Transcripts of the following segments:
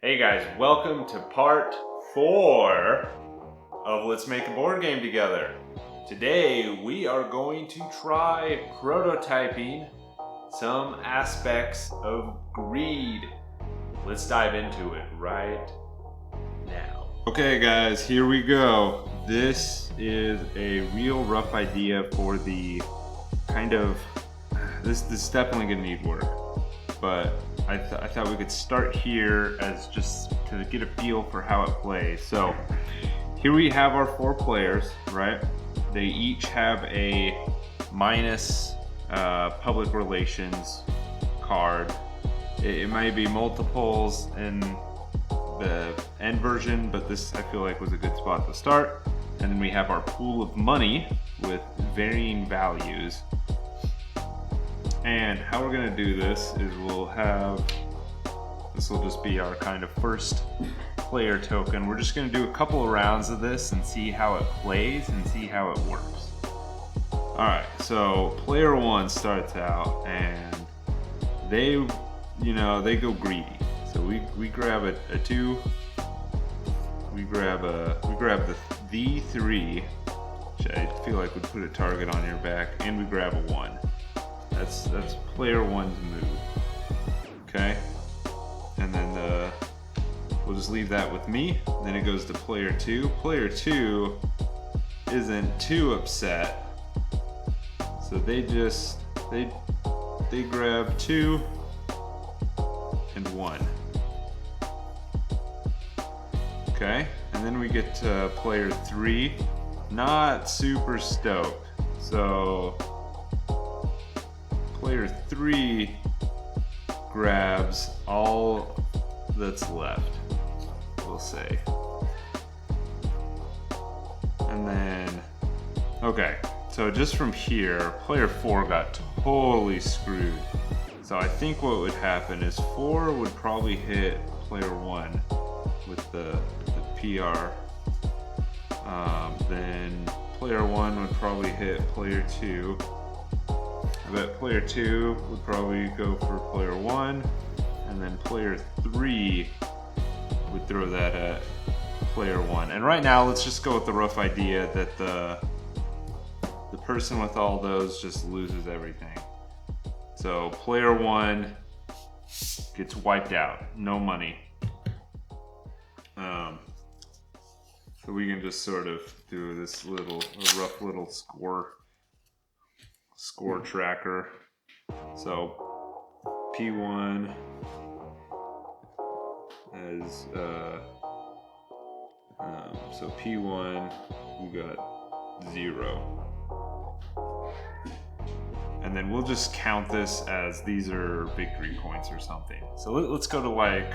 Hey guys, welcome to part 4 of Let's Make a Board Game Together. Today we are going to try prototyping some aspects of greed. Let's dive into it right now. Okay guys, here we go. This is a real rough idea for the kind of... This is definitely gonna need work, but I thought we could start here as just to get a feel for how it plays. So here we have our 4 players, right? They each have a minus public relations card. It might be multiples in the end version, but this I feel like was a good spot to start. And then we have our pool of money with varying values. And how we're gonna do this is this will just be our kind of first player token. We're just gonna do a couple of rounds of this and see how it plays and see how it works. All right, so player 1 starts out and they go greedy. So we grab a 2, we grab the 3, which I feel like would put a target on your back, and we grab a 1. That's player 1's move. Okay, and then we'll just leave that with me. Then it goes to player 2. Player 2 isn't too upset, so they grab 2 and 1. Okay, and then we get to player 3, not super stoked. So player 3 grabs all that's left, we'll say. And then, okay, so just from here, player 4 got totally screwed. So I think what would happen is 4 would probably hit player 1 with the PR. Then player 1 would probably hit player 2. I bet player 2 would probably go for player 1, and then player 3 would throw that at player 1. And right now, let's just go with the rough idea that the person with all those just loses everything. So player 1 gets wiped out, no money. So we can just sort of do this rough little score tracker. So P1 as so P1 we got 0, and then we'll just count this as these are victory points or something. So let's go to like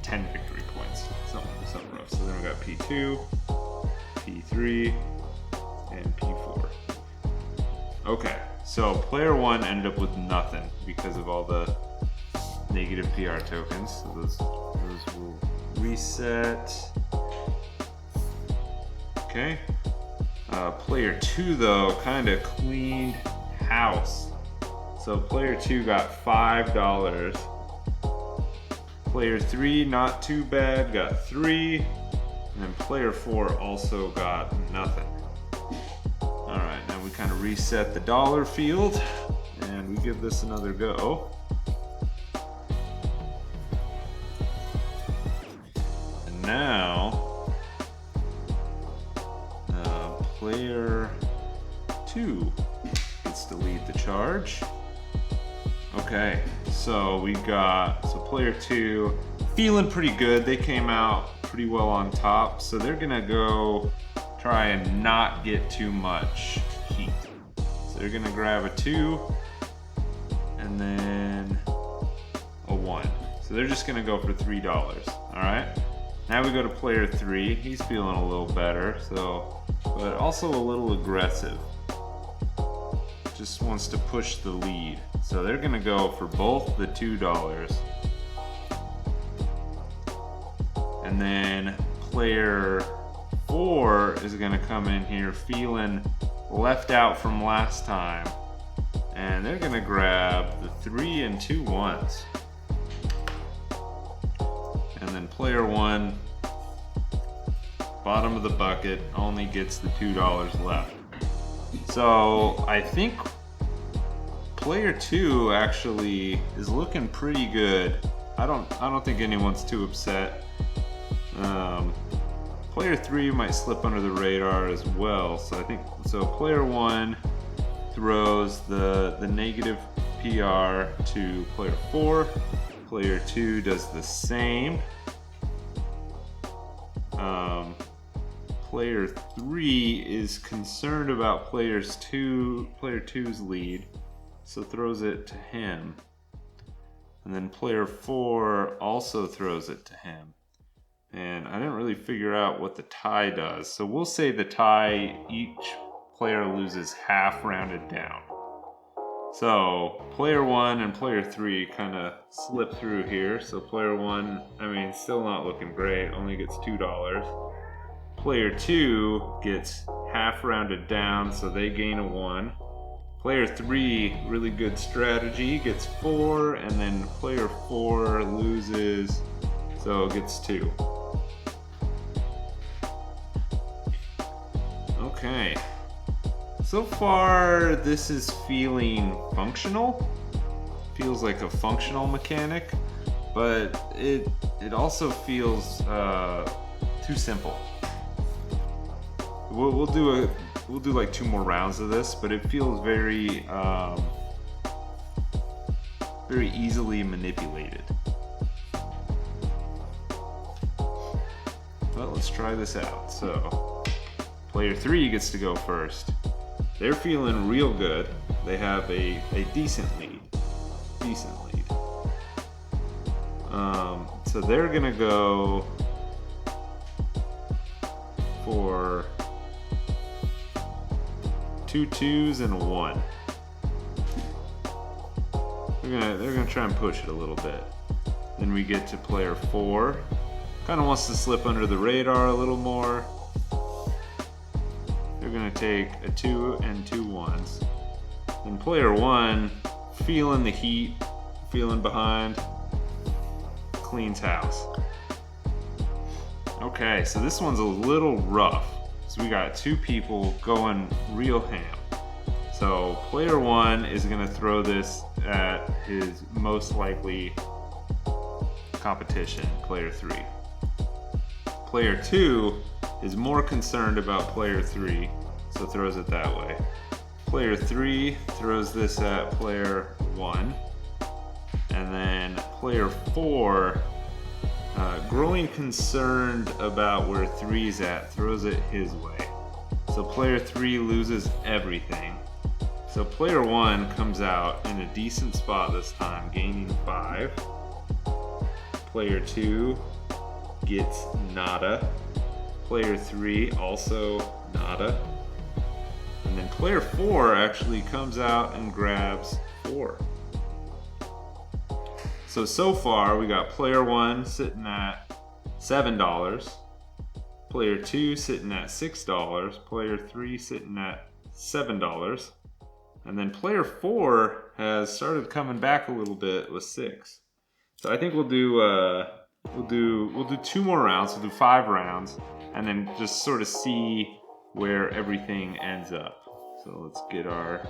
10 victory points, something rough. So then we got P2, P3, and P4. Okay, so player 1 ended up with nothing because of all the negative PR tokens. So those will reset. Okay. Player 2 though kind of cleaned house. So player 2 got $5. Player 3, not too bad, got 3. And then player 4 also got nothing. Alright, now we kind of reset the dollar field and we give this another go. And now, player 2 gets to lead the charge. Okay, so player 2 feeling pretty good. They came out pretty well on top, so they're gonna go try and not get too much heat. So they're gonna grab a 2 and then a 1. So they're just gonna go for $3. All right. Now we go to player 3. He's feeling a little better, but also a little aggressive. Just wants to push the lead. So they're gonna go for both the $2. And then player 4 is gonna come in here feeling left out from last time. And they're gonna grab the 3 and 2 1s. And then player one, bottom of the bucket, only gets the $2 left. So I think player two actually is looking pretty good. I don't think anyone's too upset. Player three might slip under the radar as well. So I think player one throws the negative PR to player four. Player two does the same. Player three is concerned about player two's lead, so throws it to him. And then player four also throws it to him. And I didn't really figure out what the tie does. So we'll say the tie, each player loses half rounded down. So player one and player three kind of slip through here. So player one, still not looking great, only gets $2. Player two gets half rounded down, so they gain a 1. Player three, really good strategy, gets 4, and then player four loses, so gets 2. Okay. So far, this is feeling functional. Feels like a functional mechanic, but it also feels too simple. We'll do like 2 more rounds of this, but it feels very very easily manipulated. Well, let's try this out. So player three gets to go first. They're feeling real good. They have a decent lead. So they're gonna go for 2 2s and a 1. They're gonna try and push it a little bit. Then we get to player four. Kind of wants to slip under the radar a little more. They're gonna take a 2 and 2 1s. Then player one, feeling the heat, feeling behind, cleans house. Okay, so this one's a little rough. So we got 2 people going real ham. So player one is gonna throw this at his most likely competition, player three. Player two is more concerned about player three, so throws it that way. Player three throws this at player one. And then player four, growing concerned about where three's at, throws it his way. So player three loses everything. So player one comes out in a decent spot this time, gaining 5. Player two gets nada. Player three also nada. And then player four actually comes out and grabs 4. So far we got player one sitting at $7, player two sitting at $6, player three sitting at $7, and then player four has started coming back a little bit with 6. So I think we'll do 2 more rounds. We'll do 5 rounds, and then just sort of see where everything ends up. So let's get our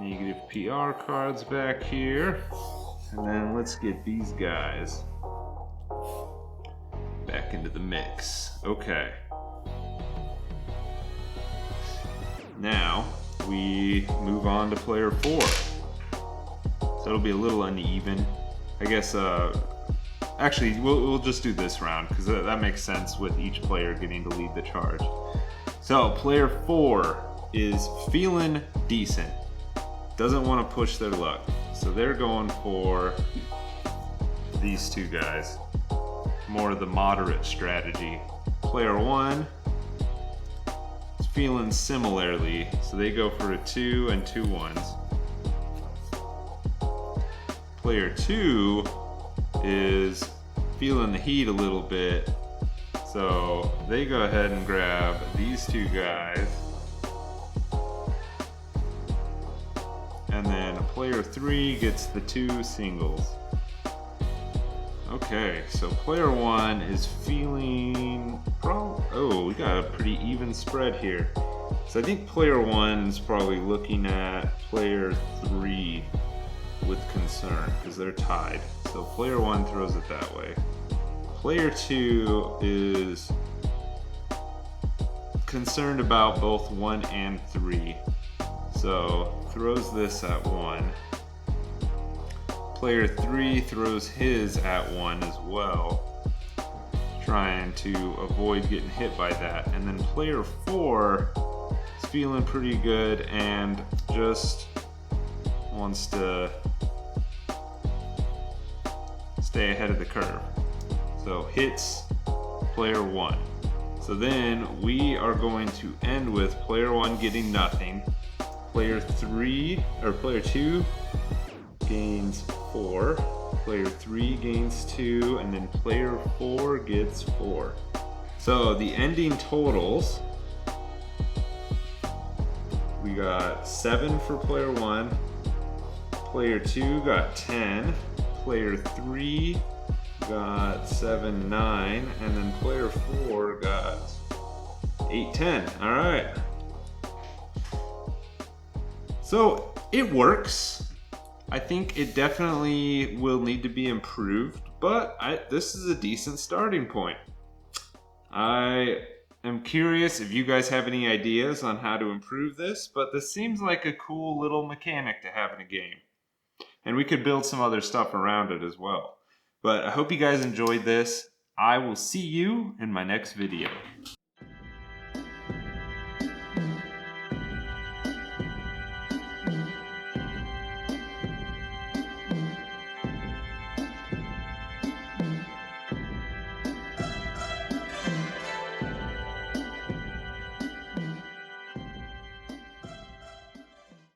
negative PR cards back here. And then let's get these guys back into the mix. Okay. Now we move on to player 4. So it'll be a little uneven. I guess, actually, we'll just do this round because that makes sense with each player getting to lead the charge. So player 4 is feeling decent. Doesn't want to push their luck. So they're going for these 2 guys. More of the moderate strategy. Player 1 is feeling similarly. So they go for a 2 and 2 1s. Player 2 is feeling the heat a little bit. So they go ahead and grab these 2 guys. And then player 3 gets the 2 singles. Okay, so player 1 is feeling oh, we got a pretty even spread here. So I think player 1 is probably looking at player 3 with concern because they're tied. So player 1 throws it that way. Player 2 is concerned about both 1 and 3. So throws this at 1. Player 3 throws his at 1 as well, trying to avoid getting hit by that. And then player 4 is feeling pretty good and just wants to stay ahead of the curve. So hits player 1. So then we are going to end with player 1 getting nothing. Player 2 gains 4, player 3 gains 2, and then player 4 gets 4. So the ending totals, we got 7 for player 1, player 2 got 10, player 3 got 7, 9, and then player 4 got 8, 10. All right. So it works. I think it definitely will need to be improved, but this is a decent starting point. I am curious if you guys have any ideas on how to improve this, but this seems like a cool little mechanic to have in a game. And we could build some other stuff around it as well. But I hope you guys enjoyed this. I will see you in my next video.